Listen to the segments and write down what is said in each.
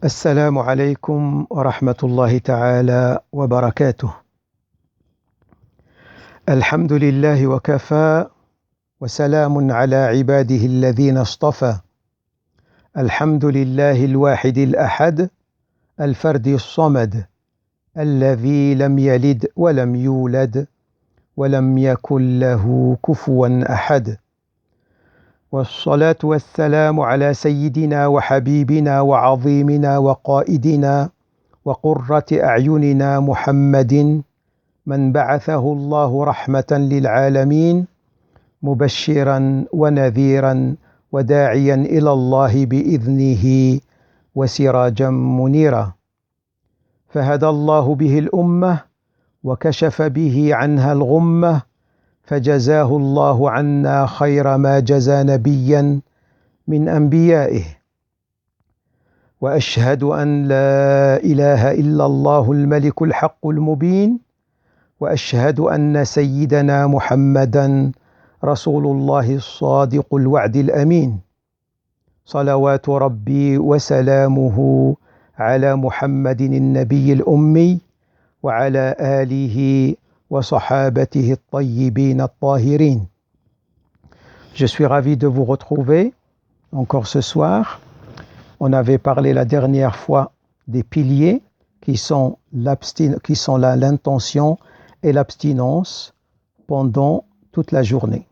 السلام عليكم ورحمة الله تعالى وبركاته. الحمد لله وكفى وسلام على عباده الذين اصطفى. الحمد لله الواحد الأحد الفرد الصمد الذي لم يلد ولم يولد ولم يكن له كفوا أحد، والصلاة والسلام على سيدنا وحبيبنا وعظيمنا وقائدنا وقرة أعيننا محمد، من بعثه الله رحمة للعالمين مبشرا ونذيرا وداعيا إلى الله بإذنه وسراجا منيرا، فهدى الله به الأمة وكشف به عنها الغمة، فجزاه الله عنا خير ما جزى نبيا من أنبيائه. وأشهد أن لا إله إلا الله الملك الحق المبين، وأشهد أن سيدنا محمدا رسول الله الصادق الوعد الأمين، صلوات ربي وسلامه على محمد النبي الأمي وعلى آله وصحابته الطيبين الطاهرين. Je suis ravi de vous retrouver encore ce soir. On avait parlé la dernière fois des piliers qui sont l'intention et l'abstinence pendant toute la journée.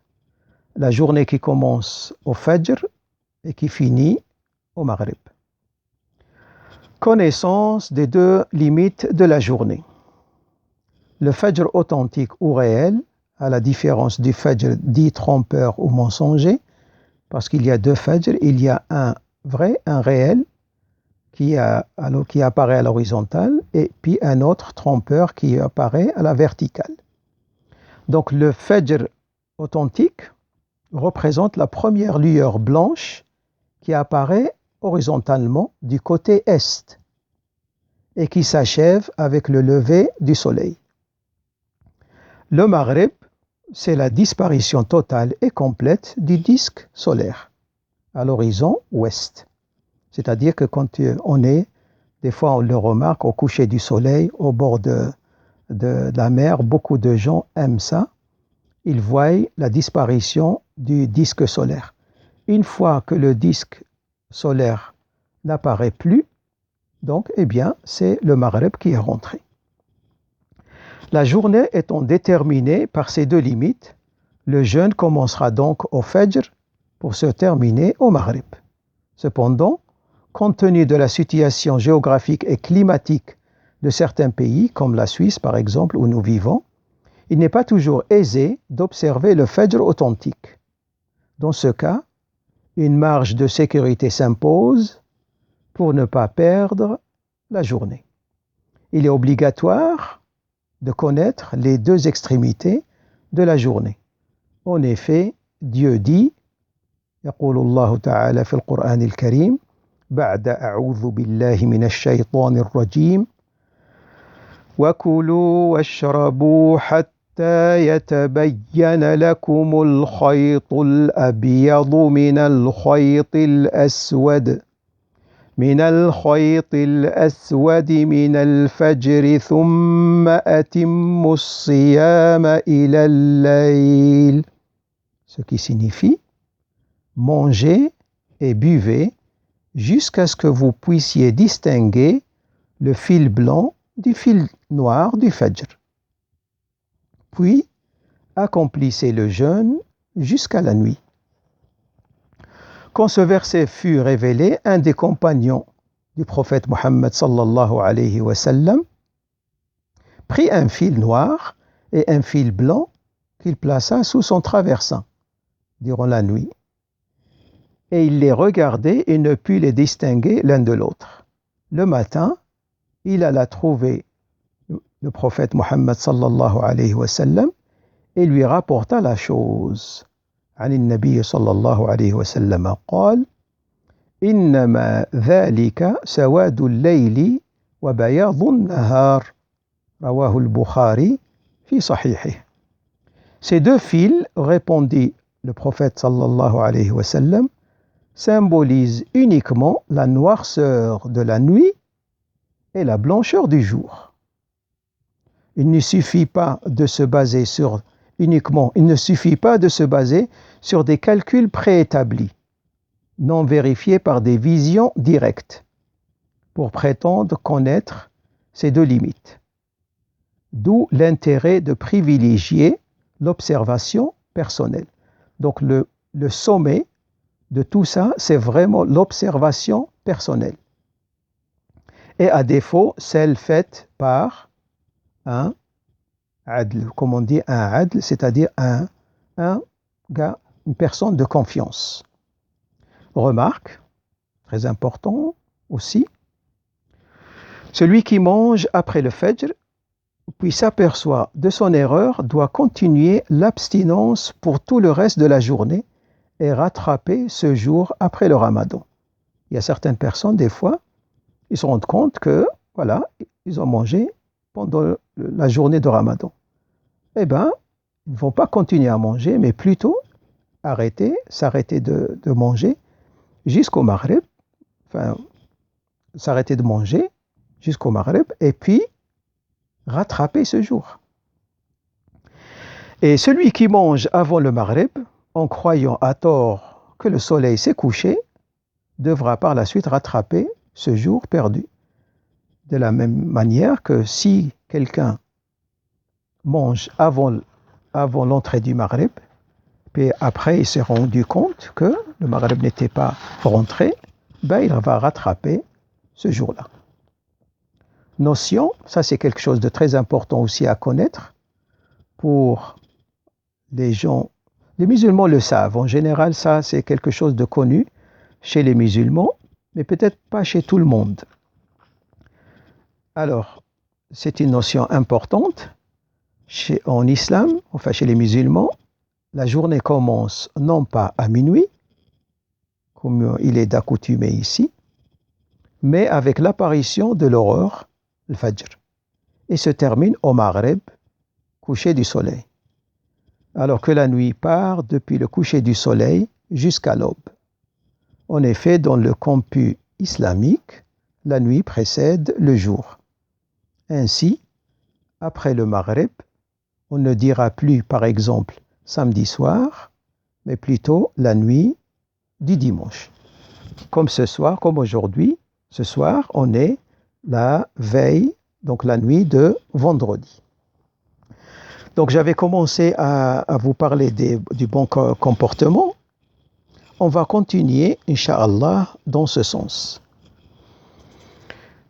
La journée qui commence au Fajr et qui finit au Maghrib. Connaissance des deux limites de la journée. Le Fajr authentique ou réel, à la différence du Fajr dit trompeur ou mensonger, parce qu'il y a deux Fajr, il y a un vrai, un réel, qui apparaît à l'horizontale, et puis un autre trompeur qui apparaît à la verticale. Donc le Fajr authentique représente la première lueur blanche qui apparaît horizontalement du côté est et qui s'achève avec le lever du soleil. Le Maghrib, c'est la disparition totale et complète du disque solaire à l'horizon ouest. C'est-à-dire que quand on est, des fois on le remarque au coucher du soleil, au bord de la mer, beaucoup de gens aiment ça. Ils voient la disparition du disque solaire. Une fois que le disque solaire n'apparaît plus, donc, eh bien, c'est le Maghrib qui est rentré. La journée étant déterminée par ces deux limites, le jeûne commencera donc au Fajr pour se terminer au Maghrib. Cependant, compte tenu de la situation géographique et climatique de certains pays, comme la Suisse par exemple, où nous vivons, il n'est pas toujours aisé d'observer le Fajr authentique. Dans ce cas, une marge de sécurité s'impose pour ne pas perdre la journée. Il est obligatoire de connaître les deux extrémités de la journée. En effet, Dieu dit, يقول الله تعالى في القرآن الكريم بعد أعوذ بالله من الشيطان الرجيم وكلوا واشربوا حتى يتبين لكم الخيط الأبيض من الخيط الأسود من الفجر ثم أتموا الصيام إلى الليل. Ce qui signifie mangez et buvez jusqu'à ce que vous puissiez distinguer le fil blanc du fil noir du Fajr. Puis accomplissez le jeûne jusqu'à la nuit. Quand ce verset fut révélé, un des compagnons du prophète Mohammed sallallahu alayhi wa sallam prit un fil noir et un fil blanc qu'il plaça sous son traversin durant la nuit. Et il les regardait et ne put les distinguer l'un de l'autre. Le matin, il alla trouver le prophète Mohammed sallallahu alayhi wa sallam et lui rapporta la chose. عن النبي صلى الله عليه وسلم قال إنما ذلك سواد الليل وبياض النهار رواه البخاري في صحيحه. Ces deux fils, répondit le prophète sallallahu alayhi wa sallam, symbolise uniquement la noirceur de la nuit et la blancheur du jour. Il ne suffit pas de se baser sur des calculs préétablis, non vérifiés par des visions directes, pour prétendre connaître ces deux limites. D'où l'intérêt de privilégier l'observation personnelle. Donc le sommet de tout ça, c'est vraiment l'observation personnelle. Et à défaut, celle faite par un adl, comme on dit, un adl, c'est-à-dire un gars, une personne de confiance. Remarque, très important aussi, celui qui mange après le fajr, puis s'aperçoit de son erreur, doit continuer l'abstinence pour tout le reste de la journée et rattraper ce jour après le ramadan. Il y a certaines personnes, des fois, ils se rendent compte que, voilà, ils ont mangé pendant la journée de ramadan. Eh bien, ils ne vont pas continuer à manger, mais plutôt s'arrêter de manger jusqu'au maghrib, s'arrêter de manger jusqu'au maghrib, et puis rattraper ce jour. Et celui qui mange avant le maghrib, en croyant à tort que le soleil s'est couché, devra par la suite rattraper ce jour perdu. De la même manière que si quelqu'un mange avant l'entrée du maghrib, puis après il s'est rendu compte que le maghrib n'était pas rentré, ben il va rattraper ce jour-là. Notion, ça c'est quelque chose de très important aussi à connaître pour les gens. Les musulmans le savent, en général ça c'est quelque chose de connu chez les musulmans, mais peut-être pas chez tout le monde. Alors, c'est une notion importante. En islam, enfin chez les musulmans, la journée commence non pas à minuit, comme il est d'accoutumé ici, mais avec l'apparition de l'aurore, le fajr, et se termine au maghrib, coucher du soleil, alors que la nuit part depuis le coucher du soleil jusqu'à l'aube. En effet, dans le comput islamique, la nuit précède le jour. Ainsi, après le maghrib, on ne dira plus, par exemple, samedi soir, mais plutôt la nuit du dimanche. Comme ce soir, comme aujourd'hui, ce soir, on est la veille, donc la nuit de vendredi. Donc j'avais commencé à vous parler du bon comportement. On va continuer, Inch'Allah, dans ce sens.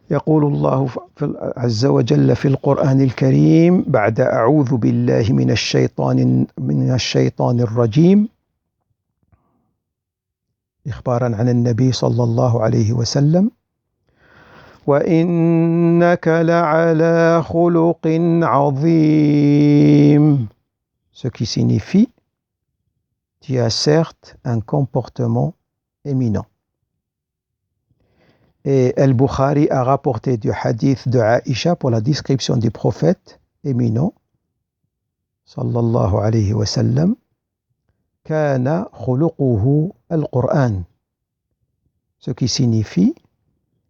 يقول الله عز وجل في القرآن الكريم بعد أعوذ بالله من الشيطان الرجيم إخبارا عن النبي صلى الله عليه وسلم وإنك لعلى خلق عظيم, ce qui signifie tu as certes un comportement éminent. Et Al-Bukhari a rapporté du hadith de Aïcha pour la description du prophète éminent, sallallahu alayhi wa sallam, kana khuluquhu al-Qur'an, ce qui signifie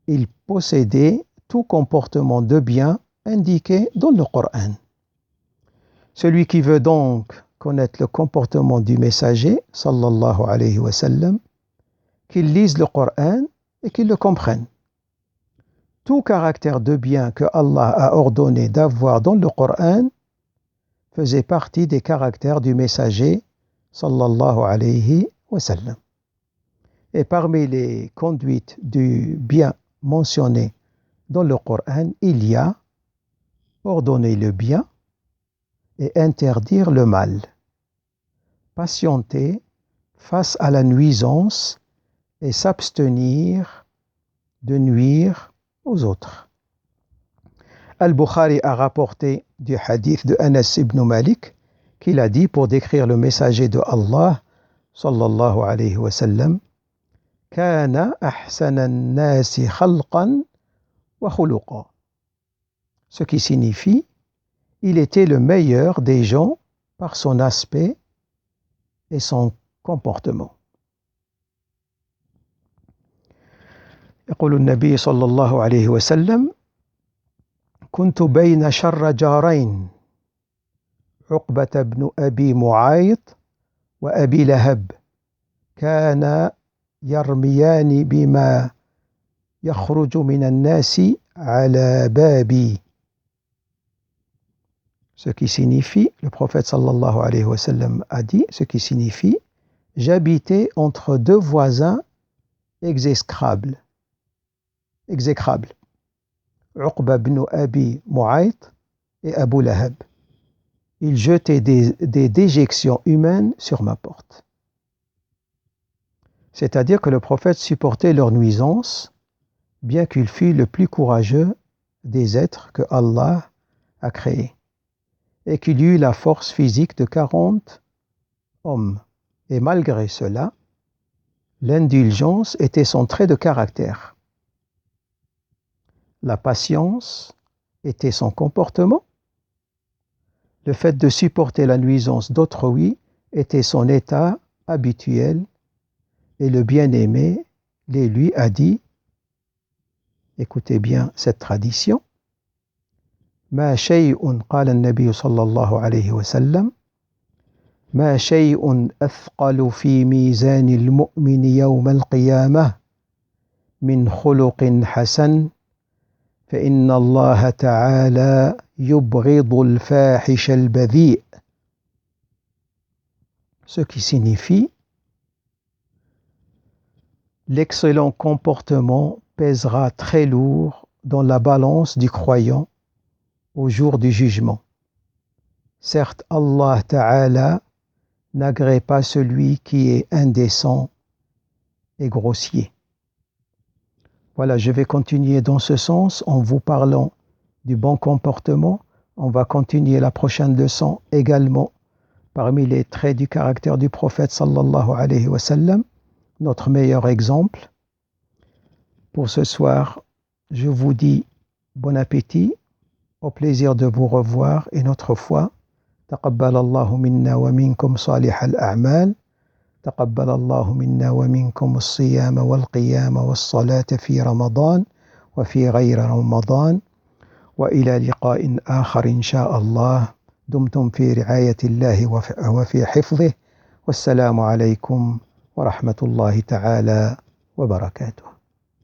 il possédait tout comportement de bien indiqué dans le Coran. Celui qui veut donc connaître le comportement du messager, sallallahu alayhi wa sallam, qu'il lise le Coran et qu'il le comprenne. Tout caractère de bien que Allah a ordonné d'avoir dans le Coran faisait partie des caractères du messager, sallallahu alayhi wa sallam. Et parmi les conduites du bien mentionnées dans le Coran, il y a ordonner le bien et interdire le mal, patienter face à la nuisance et s'abstenir de nuire aux autres. Al-Bukhari a rapporté du hadith de Anas ibn Malik qu'il a dit pour décrire le messager de Allah, sallallahu alayhi wa sallam, كان أحسن الناس خلقا وخلقا, ce qui signifie il était le meilleur des gens par son aspect et son comportement. يقول النبي صلى الله عليه وسلم: كنت بين شر جارين عقبة بن أبي معيط وأبي لهب كان يرميان بما يخرج من الناس على بابي. Ce qui signifie, le prophète sallallahu alayhi wa sallam a dit, ce qui signifie, j'habitais entre deux voisins exécrables. Uqba ibn Abi Mu'ayt et Abu Lahab. Ils jetaient des déjections humaines sur ma porte. C'est-à-dire que le prophète supportait leur nuisance, bien qu'il fût le plus courageux des êtres que Allah a créés, et qu'il eut la force physique de 40 hommes. Et malgré cela, l'indulgence était son trait de caractère. La patience était son comportement. Le fait de supporter la nuisance d'autrui était son état habituel. Et le bien-aimé les lui a dit, écoutez bien cette tradition, ما شيء قال النبي صلى الله عليه وسلم ما شيء أثقل في ميزان المؤمن يوم القيامة من خلق حسن فإن الله تعالى يبغض الفاحش البذيء. Ce qui signifie l'excellent comportement pèsera très lourd dans la balance du croyant au jour du jugement. Certes, Allah Ta'ala n'agrée pas celui qui est indécent et grossier. Voilà, je vais continuer dans ce sens en vous parlant du bon comportement. On va continuer la prochaine leçon également parmi les traits du caractère du prophète sallallahu alayhi wa sallam, notre meilleur exemple. Pour ce soir, je vous dis bon appétit, au plaisir de vous revoir une autre fois. تقبل الله منا ومنكم صالح الأعمال تقبل الله منا ومنكم الصيام والقيام والصلاة في رمضان وفي غير رمضان وإلى لقاء آخر إن شاء الله دمتم في رعاية الله وفي حفظه والسلام عليكم ورحمة الله تعالى وبركاته.